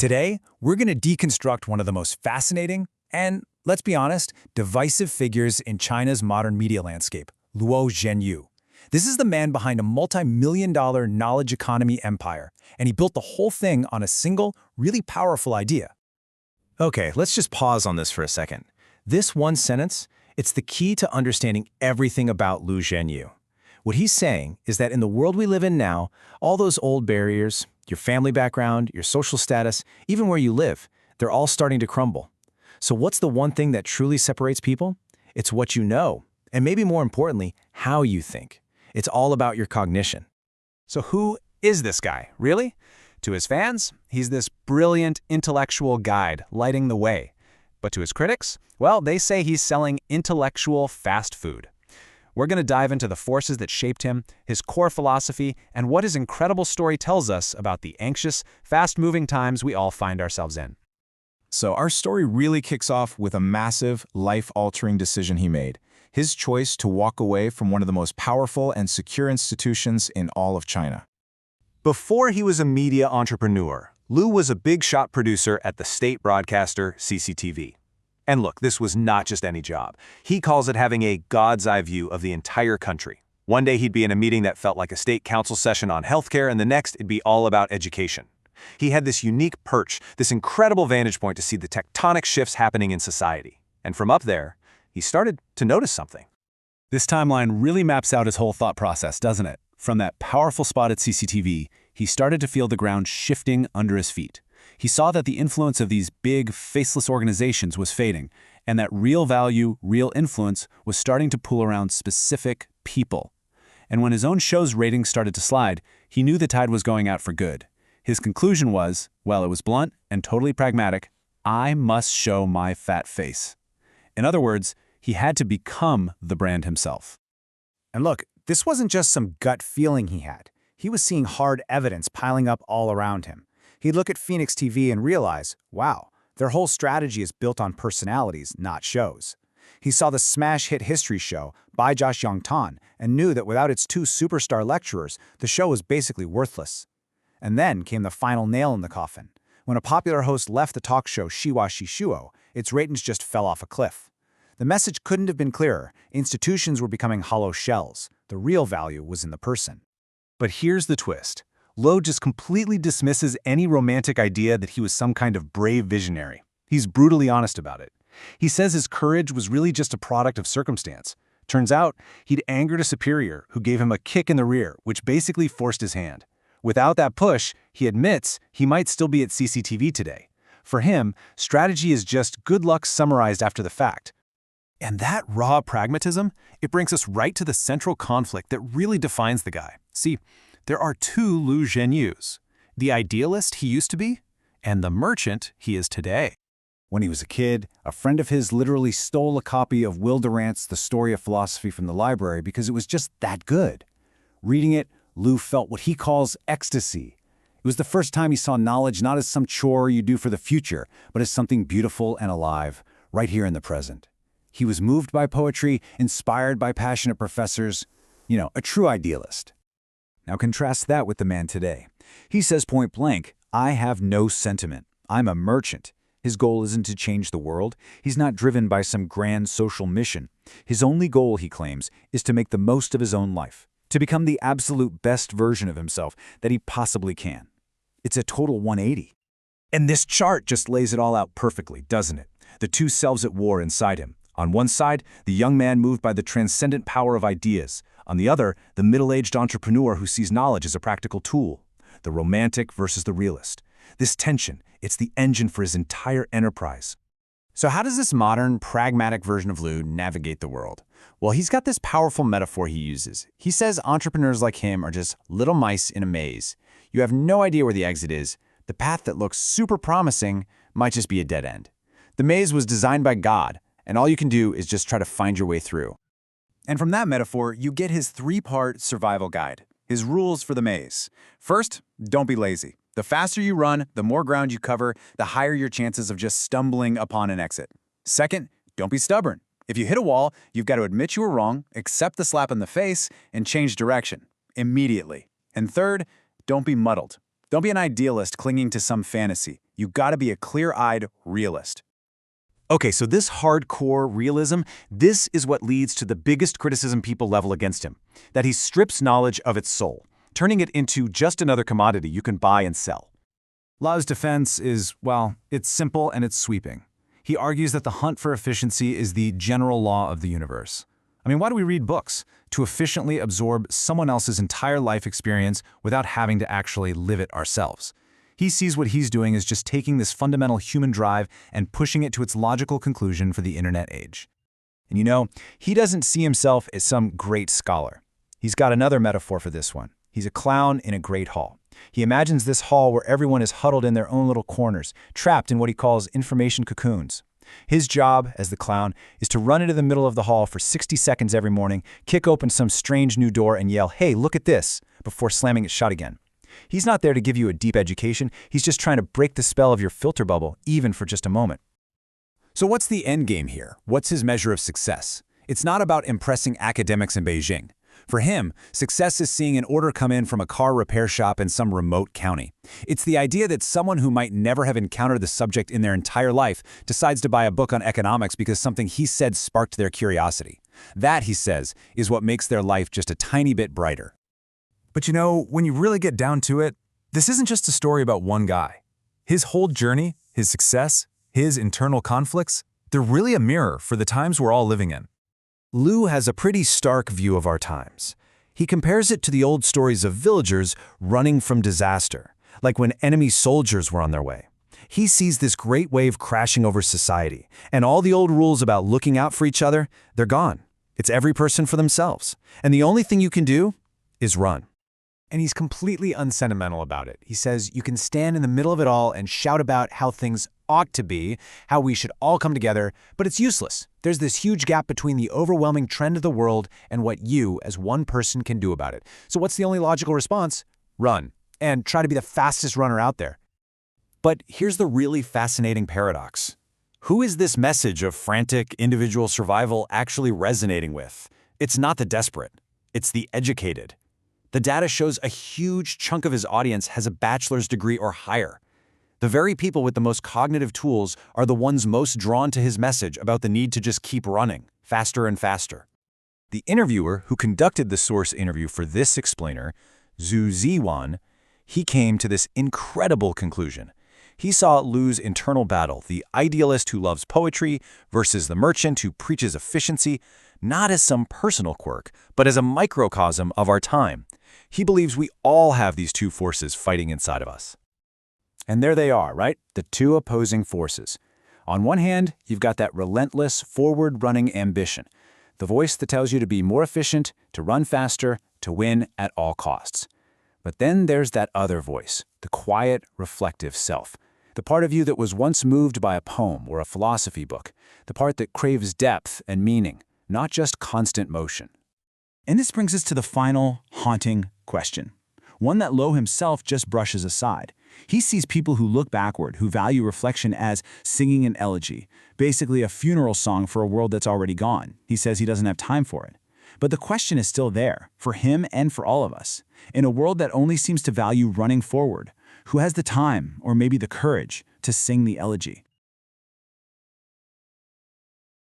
Today, we're going to deconstruct one of the most fascinating and, let's be honest, divisive figures in China's modern media landscape, Luo Zhenyu. This is the man behind a multi-million-dollar knowledge economy empire, and he built the whole thing on a single, really powerful idea. Okay, let's just pause on this for a second. This one sentence, it's the key to understanding everything about Luo Zhenyu. What he's saying is that in the world we live in now, all those old barriers, your family background, your social status, even where you live, they're all starting to crumble. So what's the one thing that truly separates people? It's what you know, and maybe more importantly, how you think. It's all about your cognition. So who is this guy, really? To his fans, he's this brilliant intellectual guide lighting the way. But to his critics, well, they say he's selling intellectual fast food. We're going to dive into the forces that shaped him, his core philosophy, and what his incredible story tells us about the anxious, fast-moving times we all find ourselves in. So our story really kicks off with a massive, life-altering decision he made. His choice to walk away from one of the most powerful and secure institutions in all of China. Before he was a media entrepreneur, Luo was a big-shot producer at the state broadcaster CCTV. And look, this was not just any job. He calls it having a God's eye view of the entire country. One day he'd be in a meeting that felt like a state council session on healthcare, and the next it'd be all about education. He had this unique perch, this incredible vantage point to see the tectonic shifts happening in society. And from up there, he started to notice something. This timeline really maps out his whole thought process, doesn't it? From that powerful spot at CCTV, he started to feel the ground shifting under his feet. He saw that the influence of these big, faceless organizations was fading, and that real value, real influence was starting to pool around specific people. And when his own show's ratings started to slide, he knew the tide was going out for good. His conclusion was, well, it was blunt and totally pragmatic, I must show my fat face. In other words, he had to become the brand himself. And look, this wasn't just some gut feeling he had. He was seeing hard evidence piling up all around him. He'd look at Phoenix TV and realize, wow, their whole strategy is built on personalities, not shows. He saw the smash hit history show, By Josh Yongtan, and knew that without its two superstar lecturers, the show was basically worthless. And then came the final nail in the coffin. When a popular host left the talk show Shiwa Shishuo, its ratings just fell off a cliff. The message couldn't have been clearer. Institutions were becoming hollow shells. The real value was in the person. But here's the twist. Luo just completely dismisses any romantic idea that he was some kind of brave visionary. He's brutally honest about it. He says his courage was really just a product of circumstance. Turns out, he'd angered a superior who gave him a kick in the rear, which basically forced his hand. Without that push, he admits he might still be at CCTV today. For him, strategy is just good luck summarized after the fact. And that raw pragmatism, it brings us right to the central conflict that really defines the guy. See, there are two Luo Zhenyus, the idealist he used to be, and the merchant he is today. When he was a kid, a friend of his literally stole a copy of Will Durant's The Story of Philosophy from the library because it was just that good. Reading it, Luo felt what he calls ecstasy. It was the first time he saw knowledge not as some chore you do for the future, but as something beautiful and alive, right here in the present. He was moved by poetry, inspired by passionate professors, a true idealist. Now contrast that with the man today. He says point blank, I have no sentiment. I'm a merchant. His goal isn't to change the world. He's not driven by some grand social mission. His only goal, he claims, is to make the most of his own life, to become the absolute best version of himself that he possibly can. It's a total 180. And this chart just lays it all out perfectly, doesn't it? The two selves at war inside him. On one side, the young man moved by the transcendent power of ideas. On the other, the middle-aged entrepreneur who sees knowledge as a practical tool. The romantic versus the realist. This tension, it's the engine for his entire enterprise. So how does this modern, pragmatic version of Luo navigate the world? Well, he's got this powerful metaphor he uses. He says entrepreneurs like him are just little mice in a maze. You have no idea where the exit is. The path that looks super promising might just be a dead end. The maze was designed by God, and all you can do is just try to find your way through. And from that metaphor, you get his three-part survival guide, his rules for the maze. First, don't be lazy. The faster you run, the more ground you cover, the higher your chances of just stumbling upon an exit. Second, don't be stubborn. If you hit a wall, you've got to admit you were wrong, accept the slap in the face, and change direction immediately. And third, don't be muddled. Don't be an idealist clinging to some fantasy. You gotta be a clear-eyed realist. Okay, so this hardcore realism, this is what leads to the biggest criticism people level against him, that he strips knowledge of its soul, turning it into just another commodity you can buy and sell. Lau's defense is, well, it's simple and it's sweeping. He argues that the hunt for efficiency is the general law of the universe. I mean, why do we read books? To efficiently absorb someone else's entire life experience without having to actually live it ourselves. He sees what he's doing as just taking this fundamental human drive and pushing it to its logical conclusion for the internet age. And you know, he doesn't see himself as some great scholar. He's got another metaphor for this one. He's a clown in a great hall. He imagines this hall where everyone is huddled in their own little corners, trapped in what he calls information cocoons. His job, as the clown, is to run into the middle of the hall for 60 seconds every morning, kick open some strange new door and yell, "Hey, look at this," before slamming it shut again. He's not there to give you a deep education, he's just trying to break the spell of your filter bubble, even for just a moment. So what's the end game here? What's his measure of success? It's not about impressing academics in Beijing. For him, success is seeing an order come in from a car repair shop in some remote county. It's the idea that someone who might never have encountered the subject in their entire life decides to buy a book on economics because something he said sparked their curiosity. That, he says, is what makes their life just a tiny bit brighter. But you know, when you really get down to it, this isn't just a story about one guy. His whole journey, his success, his internal conflicts, they're really a mirror for the times we're all living in. Lu has a pretty stark view of our times. He compares it to the old stories of villagers running from disaster, like when enemy soldiers were on their way. He sees this great wave crashing over society, and all the old rules about looking out for each other, they're gone. It's every person for themselves, and the only thing you can do is run. And he's completely unsentimental about it. He says you can stand in the middle of it all and shout about how things ought to be, how we should all come together, but it's useless. There's this huge gap between the overwhelming trend of the world and what you, as one person, can do about it. So what's the only logical response? Run. And try to be the fastest runner out there. But here's the really fascinating paradox. Who is this message of frantic individual survival actually resonating with? It's not the desperate. It's the educated. The data shows a huge chunk of his audience has a bachelor's degree or higher. The very people with the most cognitive tools are the ones most drawn to his message about the need to just keep running, faster and faster. The interviewer who conducted the source interview for this explainer, Zhu Ziwan, he came to this incredible conclusion. He saw Lu's internal battle, the idealist who loves poetry versus the merchant who preaches efficiency, not as some personal quirk, but as a microcosm of our time. He believes we all have these two forces fighting inside of us. And there they are, right? The two opposing forces. On one hand, you've got that relentless, forward-running ambition, the voice that tells you to be more efficient, to run faster, to win at all costs. But then there's that other voice, the quiet, reflective self, the part of you that was once moved by a poem or a philosophy book, the part that craves depth and meaning, not just constant motion. And this brings us to the final, haunting question, one that Lo himself just brushes aside. He sees people who look backward, who value reflection as singing an elegy, basically a funeral song for a world that's already gone. He says he doesn't have time for it. But the question is still there, for him and for all of us. In a world that only seems to value running forward, who has the time, or maybe the courage, to sing the elegy?